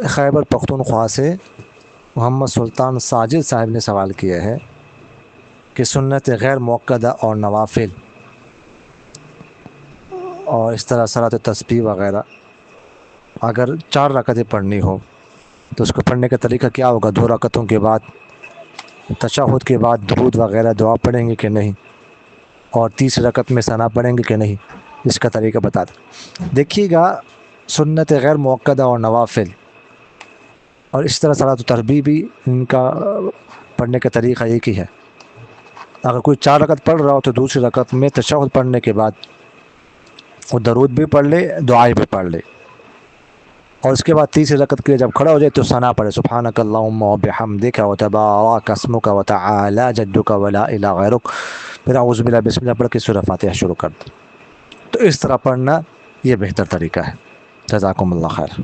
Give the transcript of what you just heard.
خیبر پختونخوا سے محمد سلطان ساجد صاحب نے سوال کیا ہے کہ سنت غیر موقدہ اور نوافل اور اس طرح صلاۃ تسبیح وغیرہ اگر 4 رکعتیں پڑھنی ہو تو اس کو پڑھنے کا طریقہ کیا ہوگا؟ 2 رکعتوں کے بعد تشہد کے بعد درود وغیرہ دعا پڑھیں گے کہ نہیں، اور 30 رکعت میں ثنا پڑھیں گے کہ نہیں، اس کا طریقہ بتا دیں۔ دیکھیے گا، سنت غیر موقدہ اور نوافل اور اس طرح صلاۃ تسبیح بھی ان کا پڑھنے کا طریقہ ایک ہی ہے۔ اگر کوئی 4 رکعت پڑھ رہا ہو تو دوسری رکعت میں تشہد پڑھنے کے بعد وہ درود بھی پڑھ لے، دعائیں بھی پڑھ لے، اور اس کے بعد تیسری رکعت کے لیے جب کھڑا ہو جائے تو ثنا پڑھے، سبحانک اللہم وبحمدک وتبارک اسمک وتعالی جدک ولا الہ غیرک، پھر اعوذ باللہ بسم اللہ پڑھ کے سورہ فاتحہ شروع کر دیں۔ تو اس طرح پڑھنا یہ بہتر طریقہ ہے۔ جزاکم اللہ خیر۔